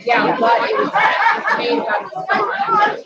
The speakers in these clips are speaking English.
Yeah, but it was made on the spot.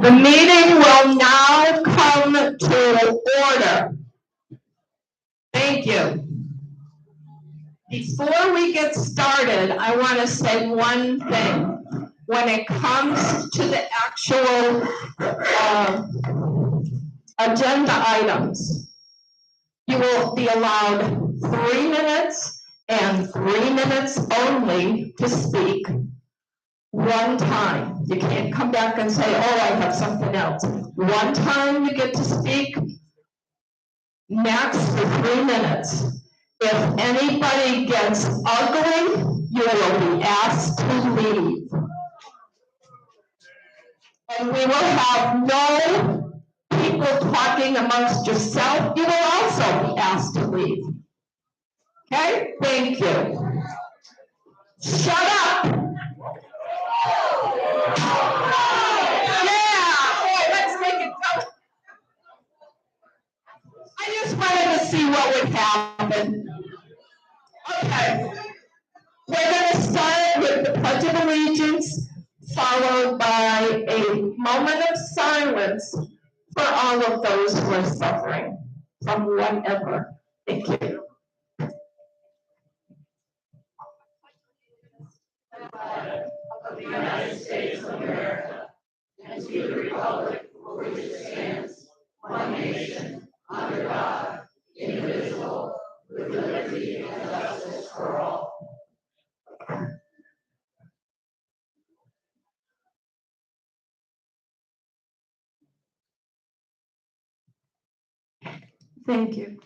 The meeting will now come to order. Thank you. Before we get started, I want to say one thing. When it comes to the actual agenda items, you will be allowed 3 minutes and 3 minutes only to speak. One time. You can't come back and say, oh, I have something else. One time you get to speak, max for 3 minutes. If anybody gets ugly, you will be asked to leave. And we will have no people talking amongst yourself. You will also be asked to leave. Okay? Thank you. Shut up! I just wanted to see what would happen. Okay. We're going to start with the Pledge of Allegiance, followed by a moment of silence for all of those who are suffering from whatever. Thank you. Of the United States of America, and to the republic for which it stands, one nation, under God, indivisible, with liberty and justice for all. Thank you.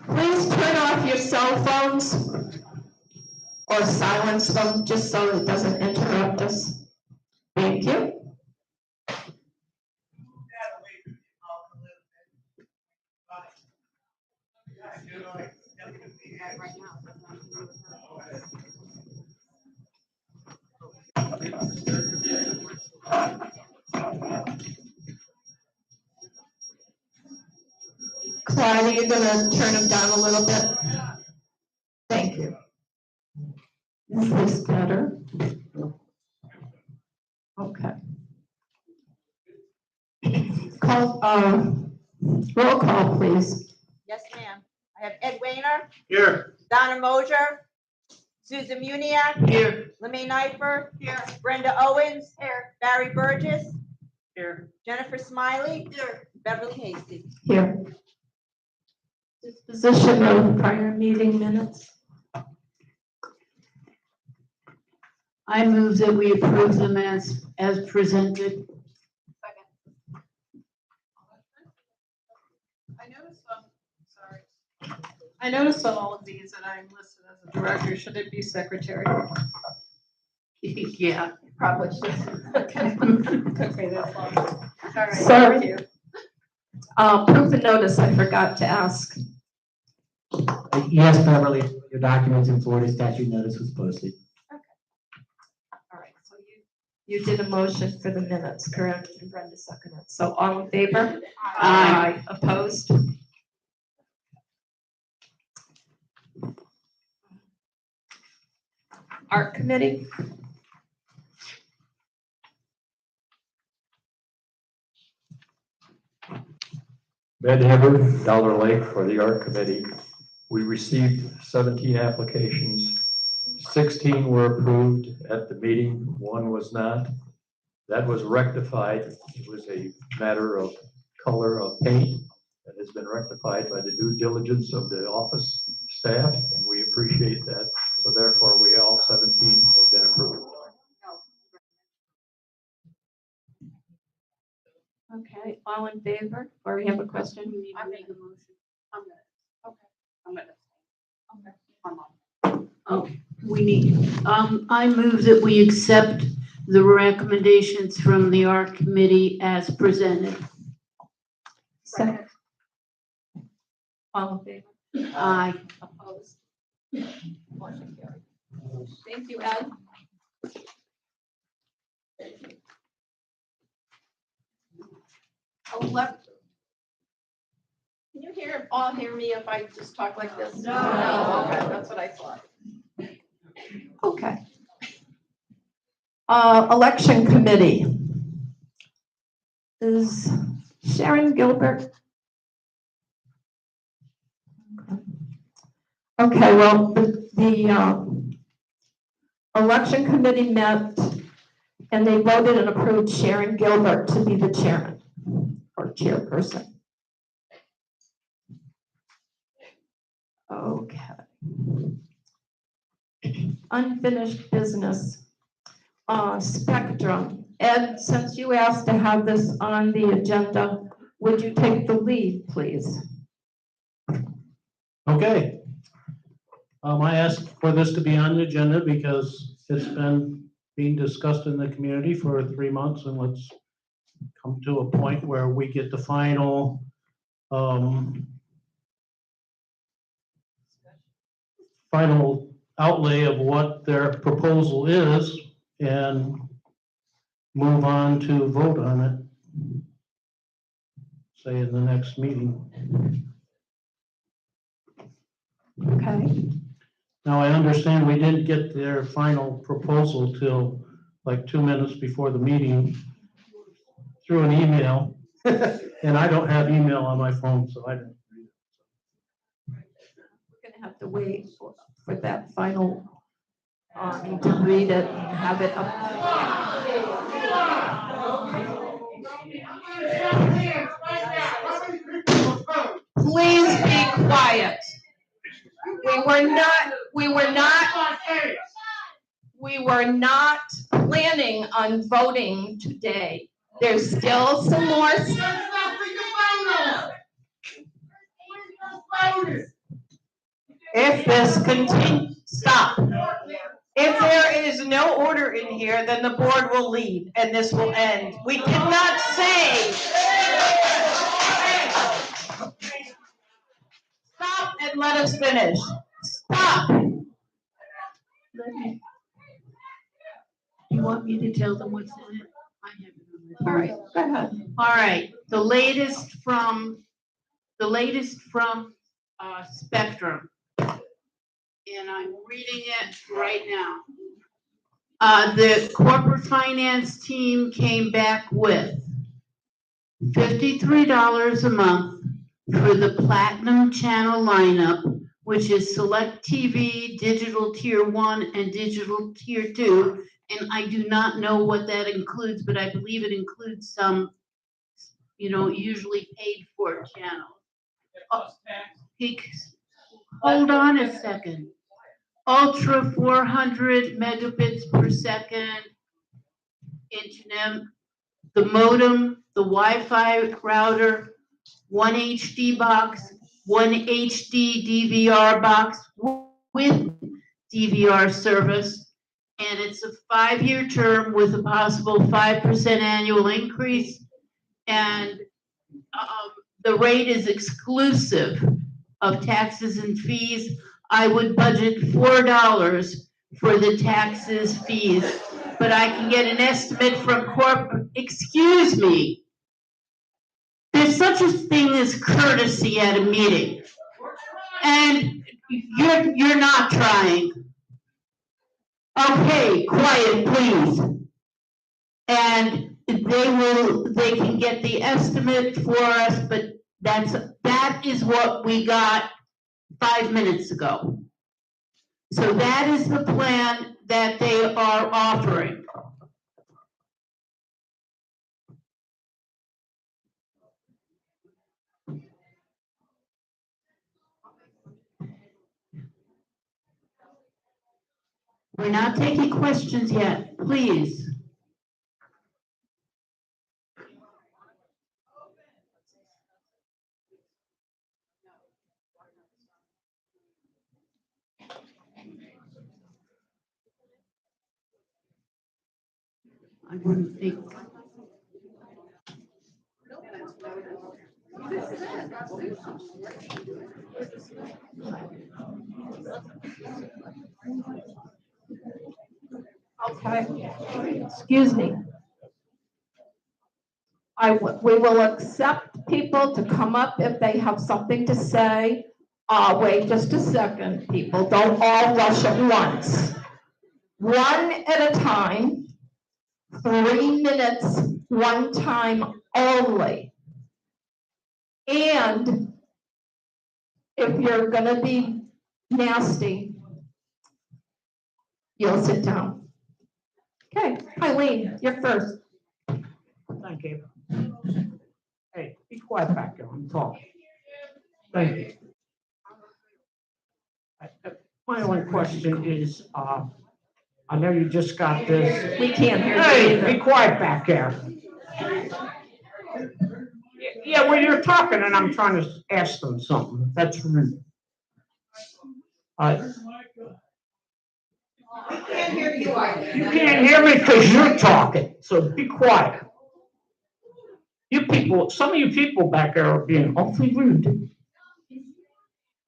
Please turn off your cell phones or silence them just so it doesn't interrupt us. Thank you. Clyde, you're gonna turn them down a little bit? Thank you. Is this better? Okay. Roll call, please. Yes, ma'am. I have Ed Weiner, Here. Donna Mosier, Susan Muniak, Here. Lemay Knifer, here, Brenda Owens, here, Barry Burgess, Here. Jennifer Smiley, here, Beverly Hasty. Here. Disposition of prior meeting minutes. I move that we approve them as presented. I noticed on all of these that I'm listed as a director. Should it be secretary? Yeah. Probably should. Okay. Okay, that's fine. All right, Sorry. thank you. Proof of notice, I forgot to ask. Yes, Beverly, your documents in Florida statute notice was posted. All right, so you did a motion for the minutes, correct? And Brenda seconded. So all in favor? Aye. Opposed? Art committee? Ben Hibbard, Dollar Lake for the Art Committee. We received 17 applications. 16 were approved at the meeting, 1 was not. That was rectified. It was a matter of color of paint that has been rectified by the due diligence of the office staff, and we appreciate that. So therefore, we all 17 have been approved. Okay, all in favor? Or you have a question? I make a motion. I'm gonna. Okay. I'm gonna. Okay. I'm on. We need, I move that we accept the recommendations from the art committee as presented. Second. All in favor? Aye. Opposed? Motion carried. Thank you, Ed. Can you all hear me if I just talk like this? No. Okay, that's what I thought. Okay. Election committee. Is Sharon Gilbert? Okay, well, the election committee met and they voted and approved Sharon Gilbert to be the chairman or chairperson. Okay. Unfinished business. Spectrum. Ed, since you asked to have this on the agenda, would you take the lead, please? Okay. I asked for this to be on the agenda because it's been being discussed in the community for 3 months, and let's come to a point where we get the final final outlay of what their proposal is and move on to vote on it, say in the next meeting. Okay. Now, I understand we didn't get their final proposal till like 2 minutes before the meeting through an email. And I don't have email on my phone, so I didn't read it. We're gonna have to wait for that final, to read it and have it up. Please be quiet. We were not planning on voting today. There's still some more. If this continues, stop. If there is no order in here, then the board will leave and this will end. We did not say. Stop and let us finish. Stop. You want me to tell them what's in it? I have it on my phone. All right, go ahead. All right, the latest from Spectrum. And I'm reading it right now. The corporate finance team came back with $53 a month for the Platinum Channel lineup, which is Select TV, Digital Tier 1, and Digital Tier 2. And I do not know what that includes, but I believe it includes some, usually paid for channels. Hold on a second. Ultra 400 megabits per second internet, the modem, the Wi-Fi router, one HD box, one HD DVR box with DVR service, and it's a 5-year term with a possible 5% annual increase, and the rate is exclusive of taxes and fees. I would budget $4 for the taxes, fees, but I can get an estimate from excuse me. There's such a thing as courtesy at a meeting, and you're not trying. Okay, quiet, please. And they can get the estimate for us, but that is what we got 5 minutes ago. So that is the plan that they are offering. We're not taking questions yet, please. I wouldn't think. Okay, excuse me. We will accept people to come up if they have something to say. Wait just a second, people, don't all rush at once. One at a time, 3 minutes, one time only. And if you're gonna be nasty, you'll sit down. Okay, Eileen, you're first. Thank you. Hey, be quiet back there, I'm talking. Thank you. My only question is, I know you just got this. We can't hear you Hey, either. be quiet back there. Yeah, well, you're talking and I'm trying to ask them something. That's rude. You can't hear me because you're talking, so be quiet. You people, some of you people back there are being awfully rude.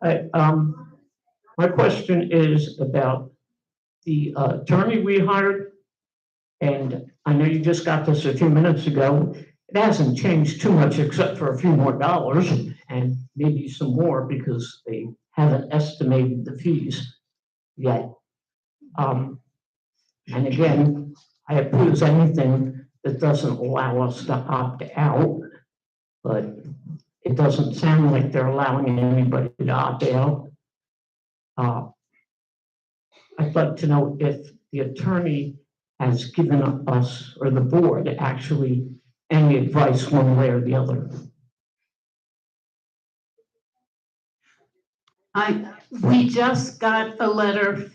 My question is about the attorney we hired, and I know you just got this a few minutes ago. It hasn't changed too much except for a few more dollars and maybe some more because they haven't estimated the fees yet. And again, I oppose anything that doesn't allow us to opt out, but it doesn't sound like they're allowing anybody to opt out. I'd like to know if the attorney has given us, or the board, actually any advice one way or the other. We just got a letter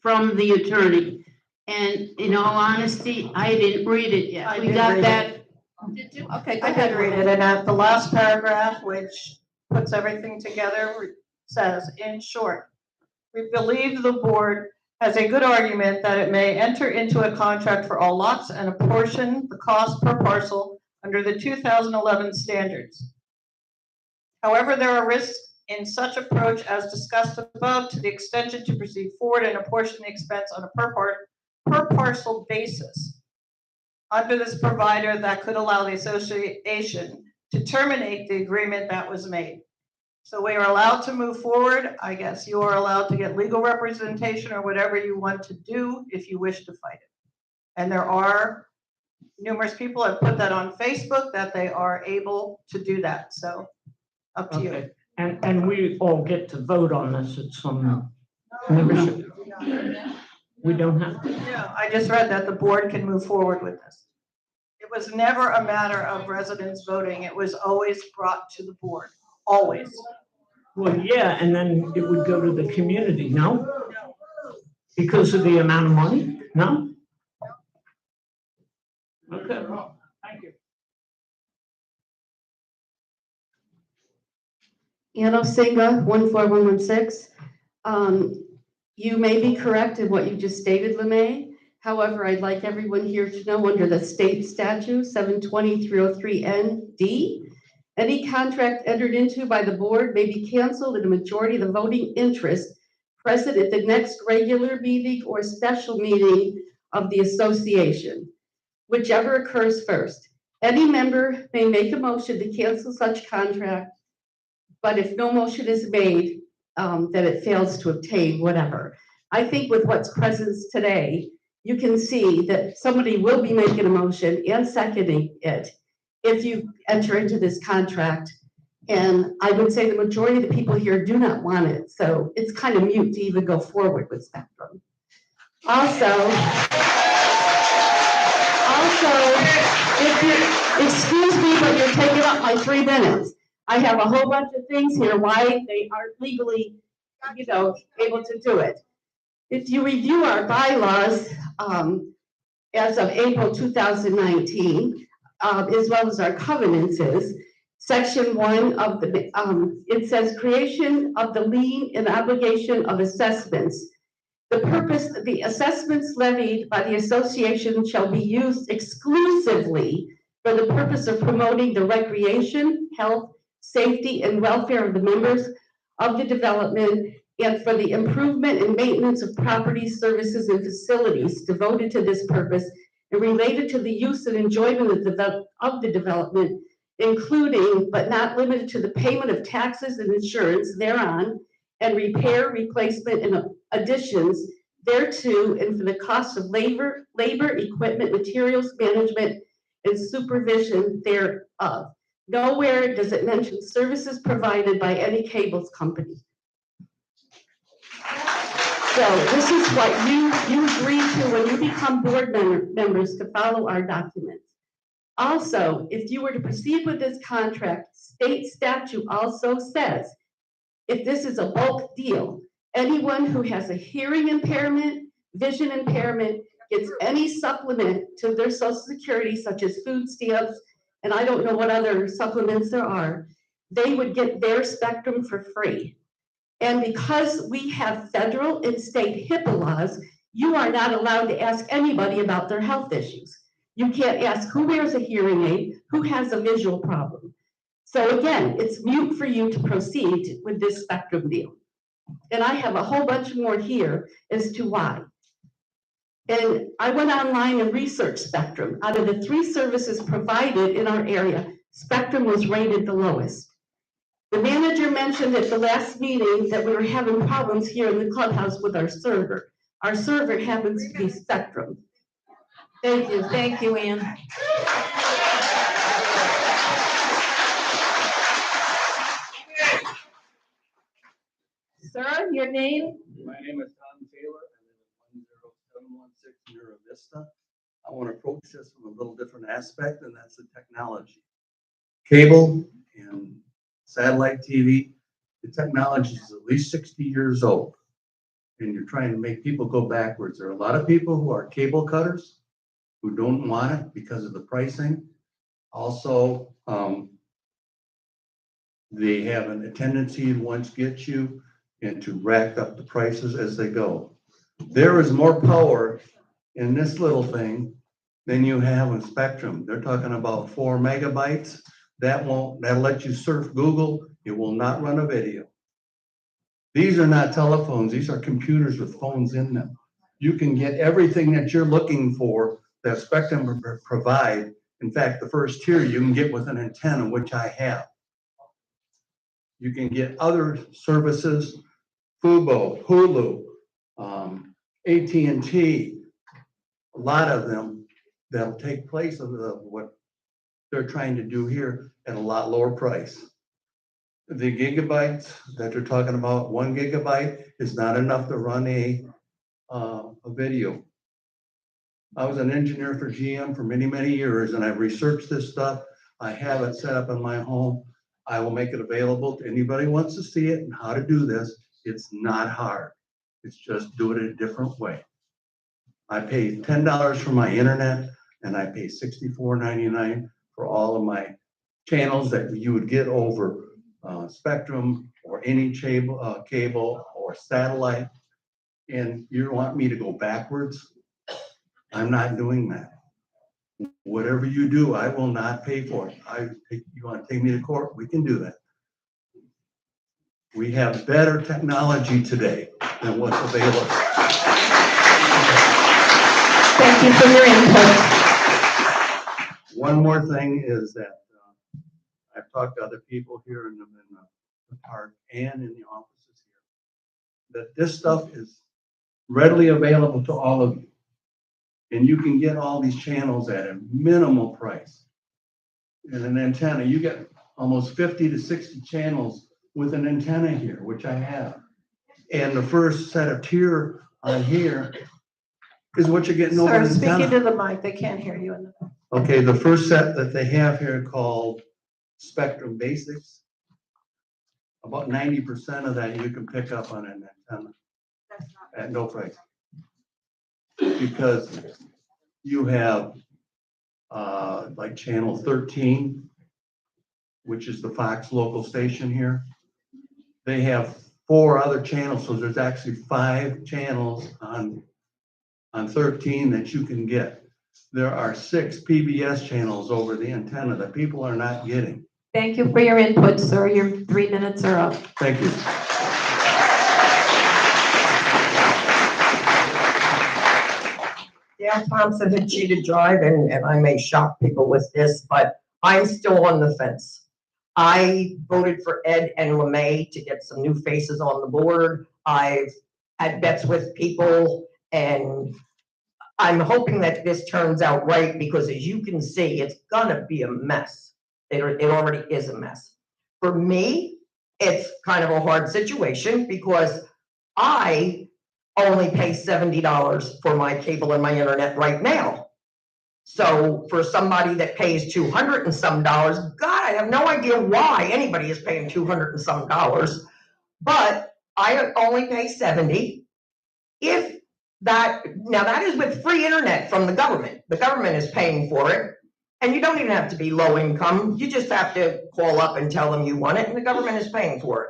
from the attorney, and in all honesty, I didn't read it yet. We got that. Did you? Okay, go I ahead. did read it, and at the last paragraph, which puts everything together, says, in short, we believe the board has a good argument that it may enter into a contract for all lots and apportion the cost per parcel under the 2011 standards. However, there are risks in such approach as discussed above to the extension to proceed forward and apportion the expense on a per parcel basis. Under this provider, that could allow the association to terminate the agreement that was made. So we are allowed to move forward. I guess you are allowed to get legal representation or whatever you want to do if you wish to fight it. And there are numerous people have put that on Facebook that they are able to do that. So up to you. Okay, and we all get to vote on this at some membership. We don't have to. Yeah, I just read that the board can move forward with this. It was never a matter of residents voting. It was always brought to the board, always. Well, yeah, and then it would go to the community, no? Because of the amount of money, no? Okay, thank you. Anno Singa, 14116. You may be correct in what you just stated, LeMay. However, I'd like everyone here to know under the state statute 720-303-ND, any contract entered into by the board may be canceled in a majority of the voting interest present at the next regular meeting or special meeting of the association, whichever occurs first. Any member may make a motion to cancel such contract, but if no motion is made, that it fails to obtain whatever. I think with what's present today, you can see that somebody will be making a motion and seconding it if you enter into this contract. And I would say the majority of the people here do not want it. So it's kind of mute to even go forward with Spectrum. Also, if you, excuse me, but you're taking up my 3 minutes. I have a whole bunch of things here why they aren't legally, able to do it. If you review our bylaws, as of April 2019, as well as our covenants is, section 1 of the, it says creation of the lien and obligation of assessments. The purpose, the assessments levied by the association shall be used exclusively for the purpose of promoting the recreation, health, safety, and welfare of the members of the development and for the improvement and maintenance of property, services, and facilities devoted to this purpose and related to the use and enjoyment of the development, including but not limited to the payment of taxes and insurance thereon, and repair, replacement, and additions thereto, and for the cost of labor, equipment, materials, management, and supervision thereof. Nowhere does it mention services provided by any cables company. So this is what you agree to when you become board members to follow our documents. Also, if you were to proceed with this contract, state statute also says, if this is a bulk deal, anyone who has a hearing impairment, vision impairment, gets any supplement to their Social Security, such as food stamps, and I don't know what other supplements there are, they would get their Spectrum for free. And because we have federal and state HIPAA laws, you are not allowed to ask anybody about their health issues. You can't ask who wears a hearing aid, who has a visual problem. So again, it's mute for you to proceed with this Spectrum deal. And I have a whole bunch more here as to why. And I went online and researched Spectrum. Out of the 3 services provided in our area, Spectrum was rated the lowest. The manager mentioned at the last meeting that we were having problems here in the clubhouse with our server. Our server happens to be Spectrum. Thank you, Ann. Sir, your name? My name is Tom Taylor. I live at 10716 Mira Vista. I want to approach this from a little different aspect, and that's the technology. Cable and satellite TV, the technology is at least 60 years old, and you're trying to make people go backwards. There are a lot of people who are cable cutters who don't want it because of the pricing. Also, They have a tendency to once get you and to rack up the prices as they go. There is more power in this little thing than you have in Spectrum. They're talking about 4 megabytes. That'll let you surf Google. It will not run a video. These are not telephones. These are computers with phones in them. You can get everything that you're looking for that Spectrum provide. In fact, the first tier you can get with an antenna, which I have. You can get other services, Fubo, Hulu, AT&T, a lot of them that'll take place of what they're trying to do here at a lot lower price. The gigabytes that they're talking about, 1 gigabyte is not enough to run a video. I was an engineer for GM for many, many years, and I've researched this stuff. I have it set up in my home. I will make it available to anybody who wants to see it and how to do this. It's not hard. It's just do it a different way. I pay $10 for my internet, and I pay $64.99 for all of my channels that you would get over Spectrum or any cable or satellite. And you want me to go backwards? I'm not doing that. Whatever you do, I will not pay for it. You want to take me to court? We can do that. We have better technology today than what's available. Thank you for your input. One more thing is that I've talked to other people here in the park and in the offices here, that this stuff is readily available to all of you. And you can get all these channels at a minimal price. And an antenna, you get almost 50 to 60 channels with an antenna here, which I have. And the first set of tier on here is what you're getting over Sir, the speak antenna. into the mic. They can't hear you. Okay, the first set that they have here called Spectrum Basics, about 90% of that you can pick up on an antenna at no price. Because you have like channel 13, which is the Fox local station here. They have 4 other channels, so there's actually 5 channels on 13 that you can get. There are 6 PBS channels over the antenna that people are not getting. Thank you for your input, sir. Your 3 minutes are up. Thank you. Dan Thompson had cheated drive, and I may shock people with this, but I'm still on the fence. I voted for Ed and LeMay to get some new faces on the board. I've had bets with people, and I'm hoping that this turns out right, because as you can see, it's gonna be a mess. It already is a mess. For me, it's kind of a hard situation because I only pay $70 for my cable and my internet right now. So for somebody that pays $200 and some dollars, God, I have no idea why anybody is paying $200 and some dollars, but I only pay $70. If that, now that is with free internet from the government. The government is paying for it. And you don't even have to be low income. You just have to call up and tell them you want it, and the government is paying for it.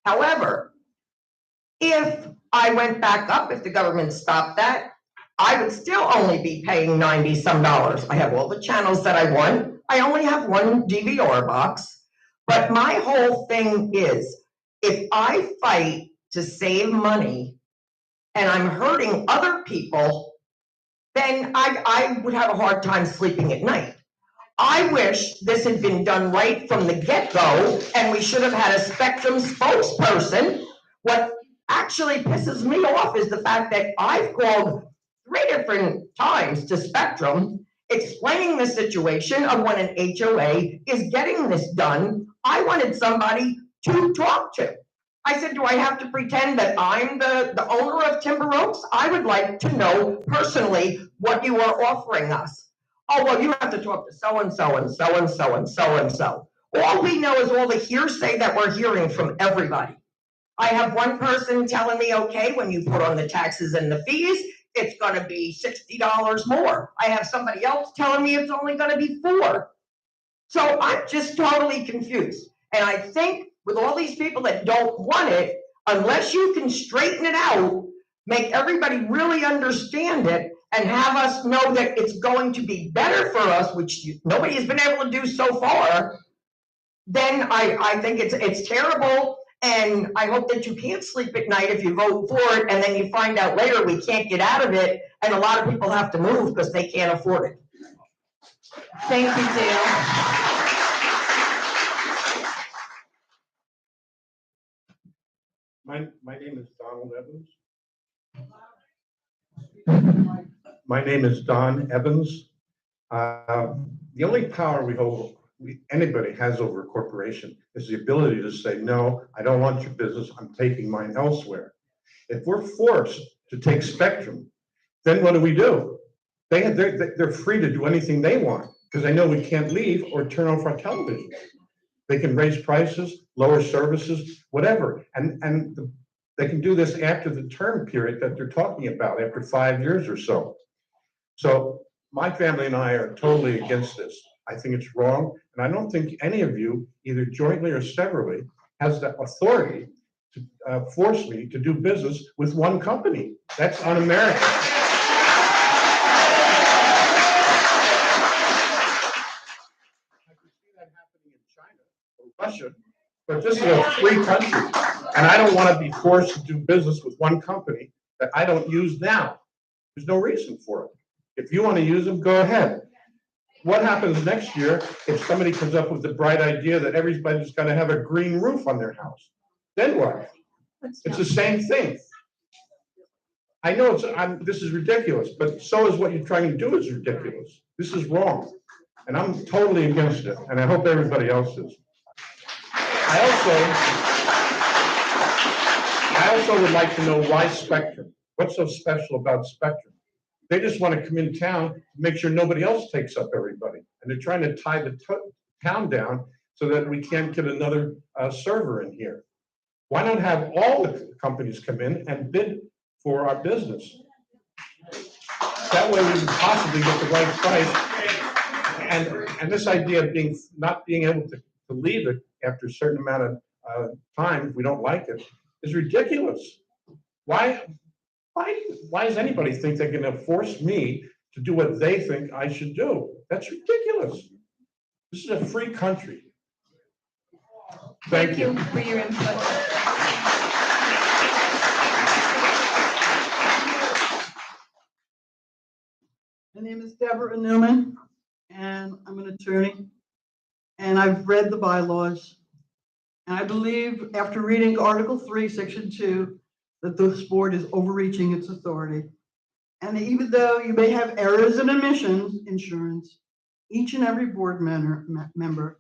However, if I went back up, if the government stopped that, I would still only be paying 90 some dollars. I have all the channels that I want. I only have one DVR box. But my whole thing is, if I fight to save money and I'm hurting other people, then I would have a hard time sleeping at night. I wish this had been done right from the get-go, and we should have had a Spectrum spokesperson. What actually pisses me off is the fact that I've called 3 different times to Spectrum explaining the situation of when an HOA is getting this done. I wanted somebody to talk to. I said, do I have to pretend that I'm the owner of Timber Oaks? I would like to know personally what you are offering us. Oh, well, you have to talk to so-and-so and so-and-so and so-and-so. All we know is all the hearsay that we're hearing from everybody. I have one person telling me, okay, when you put on the taxes and the fees, it's gonna be $60 more. I have somebody else telling me it's only gonna be $4. So I'm just totally confused. And I think with all these people that don't want it, unless you can straighten it out, make everybody really understand it, and have us know that it's going to be better for us, which nobody has been able to do so far, then I think it's terrible. And I hope that you can't sleep at night if you vote for it, and then you find out later we can't get out of it, and a lot of people have to move because they can't afford it. Thank you, Dale. My name is Donald Evans. My name is Don Evans. The only power anybody has over a corporation is the ability to say, no, I don't want your business, I'm taking mine elsewhere. If we're forced to take Spectrum, then what do? They're free to do anything they want, because they know we can't leave or turn off our television. They can raise prices, lower services, whatever. And they can do this after the term period that they're talking about, after 5 years or so. So my family and I are totally against this. I think it's wrong, and I don't think any of you, either jointly or severally, has the authority to force me to do business with one company. That's un-American. I can see that happening in China or Russia, but this is a free country, and I don't want to be forced to do business with one company that I don't use now. There's no reason for it. If you want to use them, go ahead. What happens next year if somebody comes up with the bright idea that everybody's going to have a green roof on their house? Then what? It's the same thing. I know this is ridiculous, but so is what you're trying to do is ridiculous. This is wrong, and I'm totally against it, and I hope everybody else is. I also would like to know why Spectrum. What's so special about Spectrum? They just want to come in town to make sure nobody else takes up everybody. And they're trying to tie the town down so that we can't get another server in here. Why not have all the companies come in and bid for our business? That way we can possibly get the right price. And this idea of not being able to leave it after a certain amount of time, if we don't like it, is ridiculous. Why does anybody think they're going to force me to do what they think I should do? That's ridiculous. This is a free country. Thank you for your input. My name is Deborah Newman, and I'm an attorney, and I've read the bylaws. And I believe, after reading Article 3, Section 2, that this board is overreaching its authority. And even though you may have errors and omissions insurance, each and every board member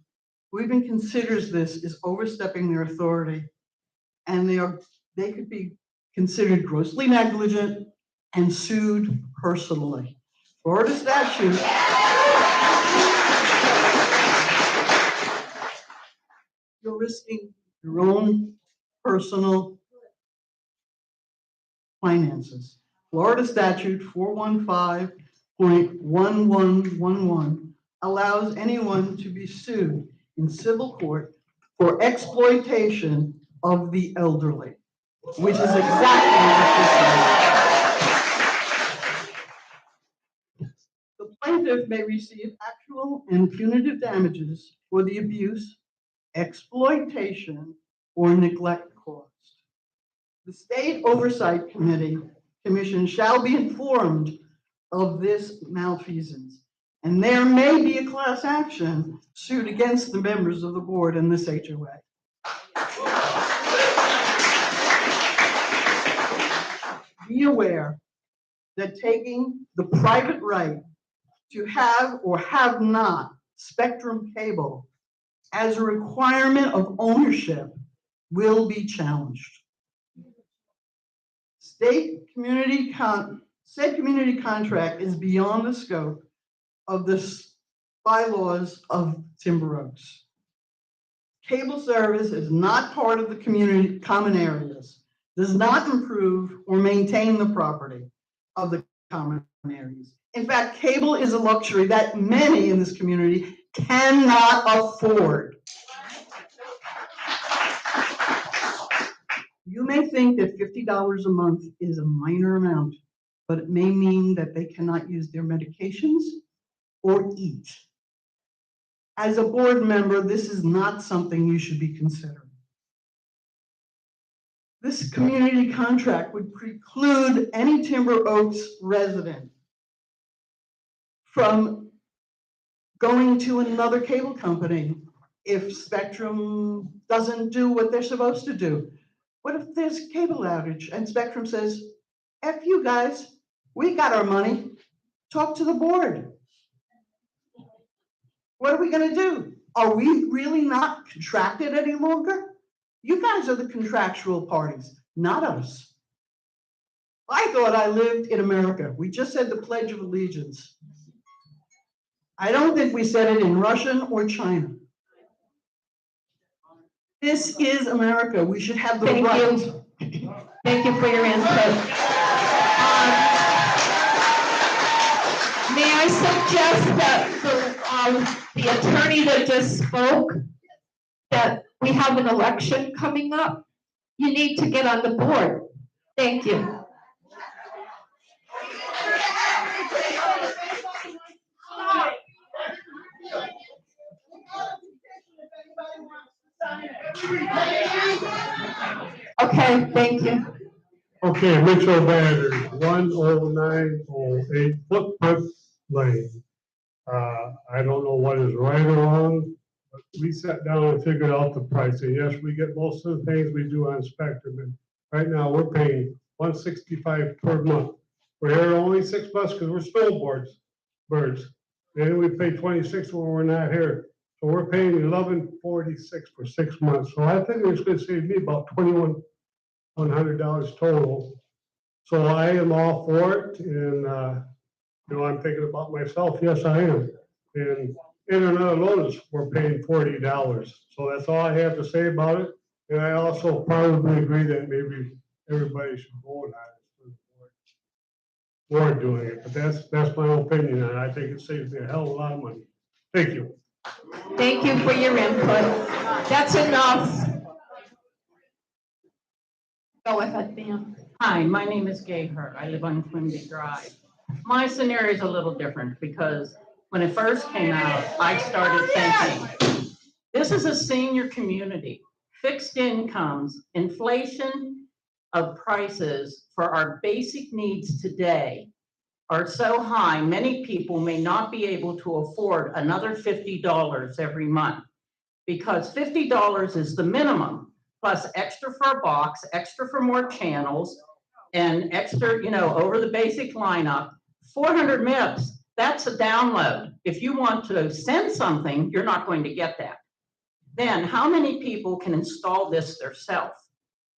who even considers this is overstepping their authority. And they could be considered grossly negligent and sued personally. Florida statute. You're risking your own personal finances. Florida statute 415.1111 allows anyone to be sued in civil court for exploitation of the elderly, which is exactly what this is. The plaintiff may receive actual and punitive damages for the abuse, exploitation, or neglect caused. The State Oversight Commission shall be informed of this malfeasance, and there may be a class action suit against the members of the board and this HOA. Be aware that taking the private right to have or have not Spectrum cable as a requirement of ownership will be challenged. Said community contract is beyond the scope of the bylaws of Timber Oaks. Cable service is not part of the community common areas, does not improve or maintain the property of the common areas. In fact, cable is a luxury that many in this community cannot afford. You may think that $50 a month is a minor amount, but it may mean that they cannot use their medications or eat. As a board member, this is not something you should be considering. This community contract would preclude any Timber Oaks resident from going to another cable company if Spectrum doesn't do what they're supposed to do. What if there's a cable outage and Spectrum says, F you guys, we got our money, talk to the board. What are we gonna do? Are we really not contracted any longer? You guys are the contractual parties, not us. I thought I lived in America. We just said the Pledge of Allegiance. I don't think we said it in Russian or China. This is America. We should have the Thank right. you. Thank you for your input. May I suggest that the attorney that just spoke, that we have an election coming up? You need to get on the board. Thank you. Okay, thank you. Okay, Mitchell Batters, 10908 Footprint Lane. I don't know what is right or wrong, but we sat down and figured out the price. And yes, we get most of the things we do on Spectrum. And right now, we're paying $165 per month. We're here only 6 months because we're snowboards, birds. And we pay 26 when we're not here. So we're paying $11.46 for 6 months. So I think it's going to save me about $2,100 total. So I am all for it. And, I'm thinking about myself. Yes, I am. And internet alone, we're paying $40. So that's all I have to say about it. And I also probably agree that maybe everybody should vote on it. We're doing it, but that's my opinion, and I think it saves me a hell of a lot of money. Thank you. Thank you for your input. That's enough. Go ahead, ma'am. Hi, my name is Gay Hurt. I live on Quimby Drive. My scenario is a little different because when it first came out, I started thinking, this is a senior community, fixed incomes, inflation of prices for our basic needs today are so high, many people may not be able to afford another $50 every month because $50 is the minimum, plus extra for a box, extra for more channels, and extra, over the basic lineup. 400 MIPS, that's a download. If you want to send something, you're not going to get that. Then how many people can install this themselves?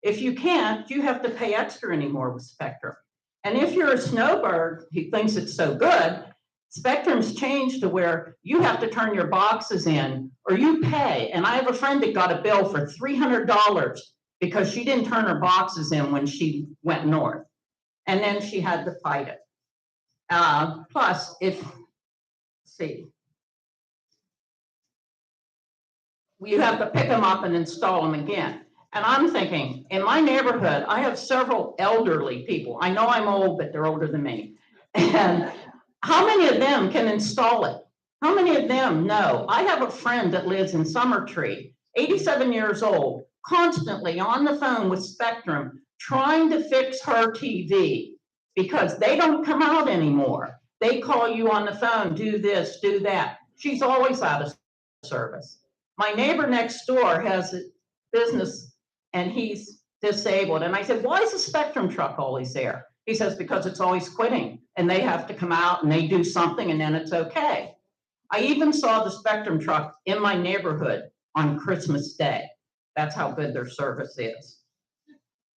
If you can't, you have to pay extra anymore with Spectrum. And if you're a snowbird who thinks it's so good, Spectrum's changed to where you have to turn your boxes in or you pay. And I have a friend that got a bill for $300 because she didn't turn her boxes in when she went north. And then she had to fight it. Plus, you have to pick them up and install them again. And I'm thinking, in my neighborhood, I have several elderly people. I know I'm old, but they're older than me. And how many of them can install it? How many of them know? I have a friend that lives in Summertree, 87 years old, constantly on the phone with Spectrum, trying to fix her TV because they don't come out anymore. They call you on the phone, do this, do that. She's always out of service. My neighbor next door has a business and he's disabled. And I said, why is the Spectrum truck always there? He says, because it's always quitting and they have to come out and they do something and then it's okay. I even saw the Spectrum truck in my neighborhood on Christmas Day. That's how good their service is.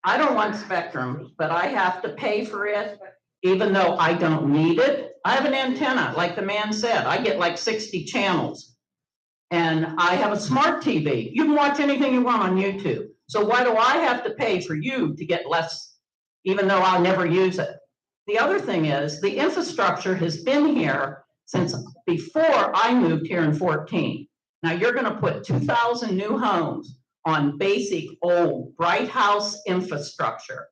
I don't want Spectrum, but I have to pay for it, even though I don't need it. I have an antenna, like the man said. I get like 60 channels. And I have a smart TV. You can watch anything you want on YouTube. So why do I have to pay for you to get less, even though I'll never use it? The other thing is the infrastructure has been here since before I moved here in 14. Now you're going to put 2,000 new homes on basic old Bright House infrastructure,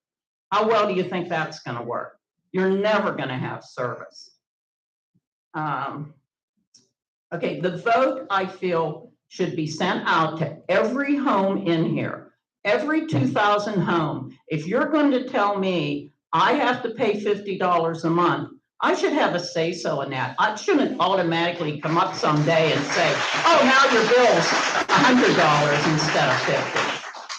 how well do you think that's gonna work? You're never gonna have service. Okay, the vote, I feel, should be sent out to every home in here, every 2,000 home. If you're going to tell me I have to pay $50 a month, I should have a say-so in that. I shouldn't automatically come up someday and say, oh, now your bill's $100 instead of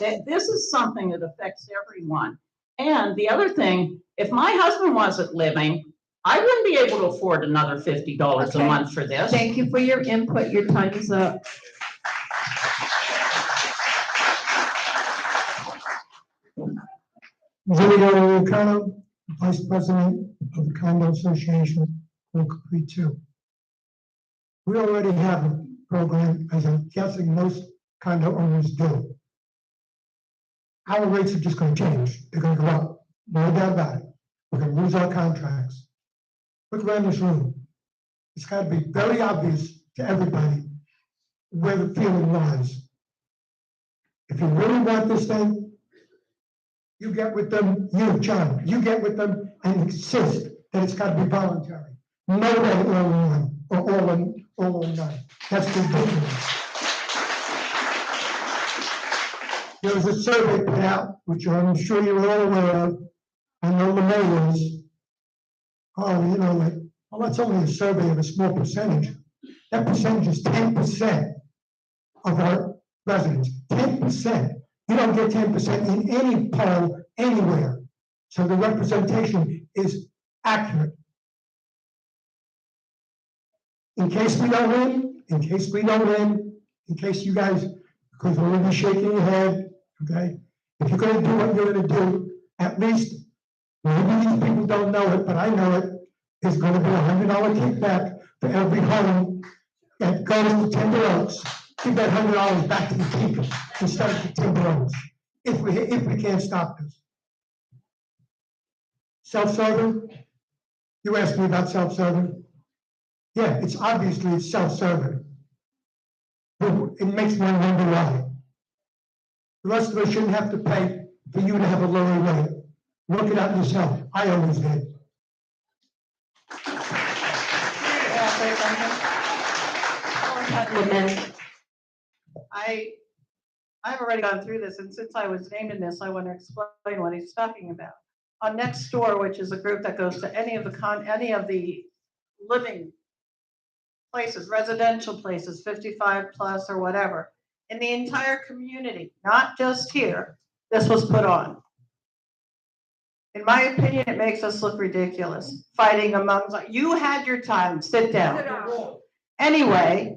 $50. This is something that affects everyone. And the other thing, if my husband wasn't living, I wouldn't be able to afford another $50 a Okay. month for this. Thank you for your input. Your time is up. Julio Lucano, Vice President of the Condo Association, Local 32. We already have a program, as I'm guessing most condo owners do. Our rates are just gonna change. They're gonna go up, no doubt about it. We're gonna lose our contracts. Look around this room. It's gotta be very obvious to everybody where the feeling lies. If you really want this thing, you get with them, you, John, you get with them and insist that it's gotta be voluntary. No way all in one, or all in none. That's ridiculous. There was a survey put out, which I'm sure you're all aware of. I know LeMay is. Oh, you know, like, well, that's only a survey of a small percentage. That percentage is 10% of our residents, 10%. You don't get 10% in any poll anywhere. So the representation is accurate. In case we don't win, in case you guys, because we're gonna be shaking your head, okay? If you're gonna do what you're gonna do, at least, maybe these people don't know it, but I know it, there's gonna be $100 kickback for every home that goes to Timber Oaks. Give that $100 back to the people instead of the Timber Oaks, if we can't stop this. Self-serving? You asked me about self-serving. Yeah, it's obviously self-serving. But it makes one wonder why. The rest of us shouldn't have to pay for you to have a lower rate. Work it out yourself. I always did. I've already gone through this, and since I was named in this, I want to explain what he's talking about. On Nextdoor, which is a group that goes to any of the living places, residential places, 55 plus or whatever, in the entire community, not just here, this was put on. In my opinion, it makes us look ridiculous, fighting amongst, you had your time, sit down. Anyway,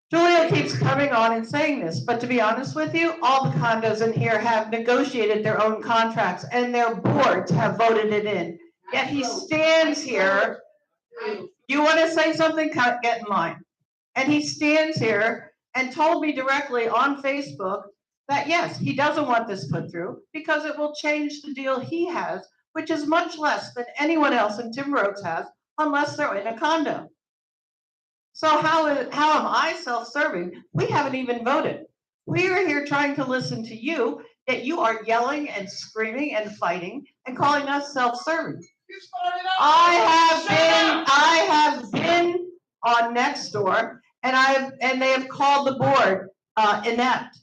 Julia keeps coming on and saying this, but to be honest with you, all the condos in here have negotiated their own contracts and their boards have voted it in. Yet he stands here, you want to say something, get in line. And he stands here and told me directly on Facebook that yes, he doesn't want this put through because it will change the deal he has, which is much less than anyone else in Timber Oaks has, unless they're in a condo. So how am I self-serving? We haven't even voted. We are here trying to listen to you, yet you are yelling and screaming and fighting and calling us self-serving. I have been on Nextdoor and they have called the board inept.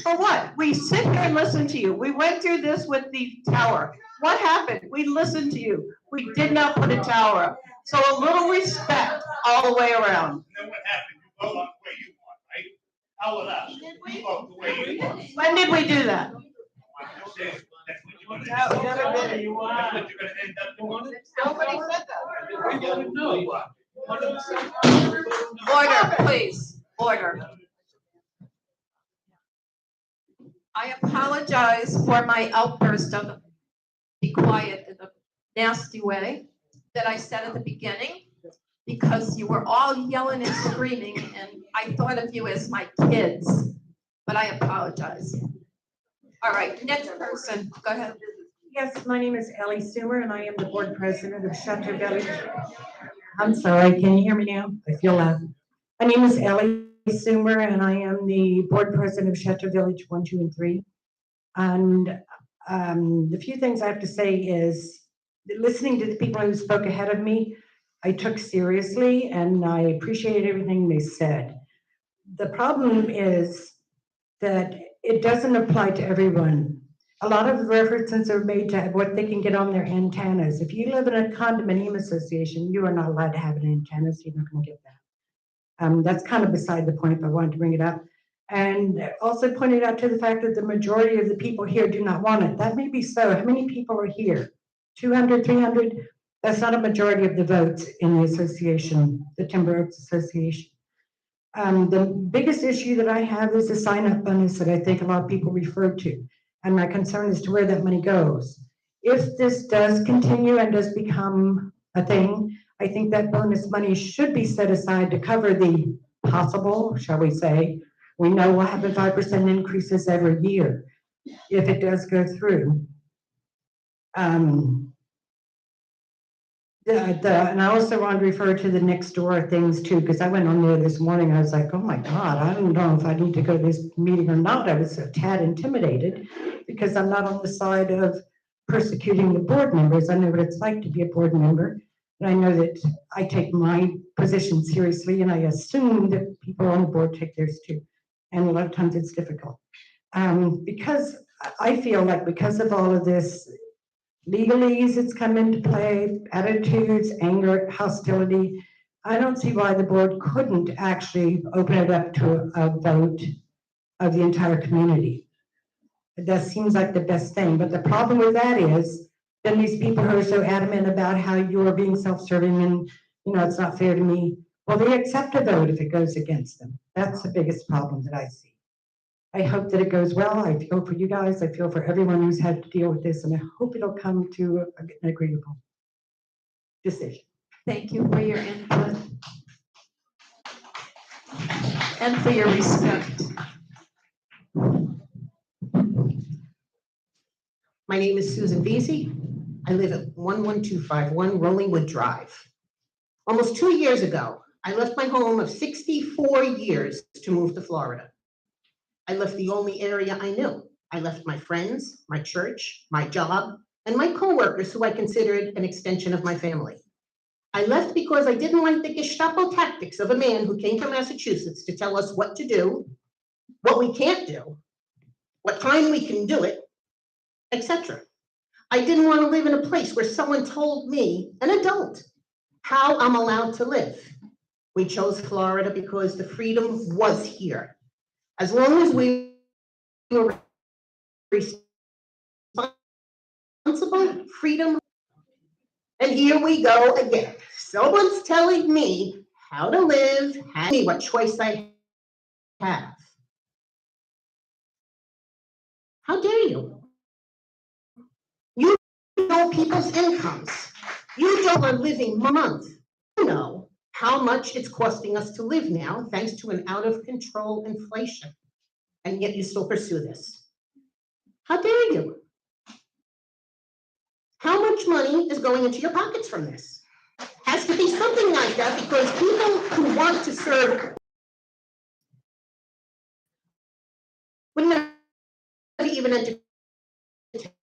For what? We sit here and listen to you. We went through this with the tower. What happened? We listened to you. We did not put a tower up. So a little respect all the way around. And then what happened? You vote on the way you want, right? How with us? We vote the way you want. When did we do that? That's what you're gonna end up doing. Nobody said that. Order, please, order. I apologize for my outburst of be quiet in a nasty way that I said at the beginning, because you were all yelling and screaming, and I thought of you as my kids, but I apologize. All right, next person, go ahead. Yes, my name is Ellie Sumer, and I am the board president of Chateau Village. I'm sorry, can you hear me now? I feel loud. My name is Ellie Sumer, and I am the board president of Shelter Village 1, 2, and 3. And the few things I have to say is, listening to the people who spoke ahead of me, I took seriously, and I appreciated everything they said. The problem is that it doesn't apply to everyone. A lot of references are made to what they can get on their antennas. If you live in a condominium association, you are not allowed to have an antenna, so you're not going to get that. That's kind of beside the point, but I wanted to bring it up. And also pointed out to the fact that the majority of the people here do not want it. That may be so. How many people are here? 200, 300? That's not a majority of the votes in the association, the Timber Oaks Association. The biggest issue that I have is the sign-up bonus that I think a lot of people refer to. And my concern is to where that money goes. If this does continue and does become a thing, I think that bonus money should be set aside to cover the possible, shall we say, we know we'll have a 5% increases every year if it does go through. And I also want to refer to the next door things too, because I went on there this morning. I was like, oh my God, I don't know if I need to go to this meeting or not. I was a tad intimidated because I'm not on the side of persecuting the board members. I know what it's like to be a board member. And I know that I take my position seriously, and I assume that people on the board take theirs too. And a lot of times it's difficult. Because I feel like because of all of this, legalese that's come into play, attitudes, anger, hostility, I don't see why the board couldn't actually open it up to a vote of the entire community. That seems like the best thing, but the problem with that is then these people who are so adamant about how you're being self-serving and, you know, it's not fair to me, well, they accept a vote if it goes against them. That's the biggest problem that I see. I hope that it goes well. I feel for you guys. I feel for everyone who's had to deal with this, and I hope it'll come to an agreeable decision. Thank you for your input and for your respect. My name is Susan Vesey. I live at 11251 Rollingwood Drive. Almost 2 years ago, I left my home of 64 years to move to Florida. I left the only area I knew. I left my friends, my church, my job, and my coworkers who I considered an extension of my family. I left because I didn't like the Gestapo tactics of a man who came from Massachusetts to tell us what to do, what we can't do, what time we can do it, etc. I didn't want to live in a place where someone told me, an adult, how I'm allowed to live. We chose Florida because the freedom was here. As long as we were responsible, freedom. And here we go again. Someone's telling me how to live, what choice I have. How dare you? You know people's incomes. You don't are living month. You know how much it's costing us to live now, thanks to an out-of-control inflation. And yet you still pursue this. How dare you? How much money is going into your pockets from this? Has to be something like that, because people who want to serve would never even entertain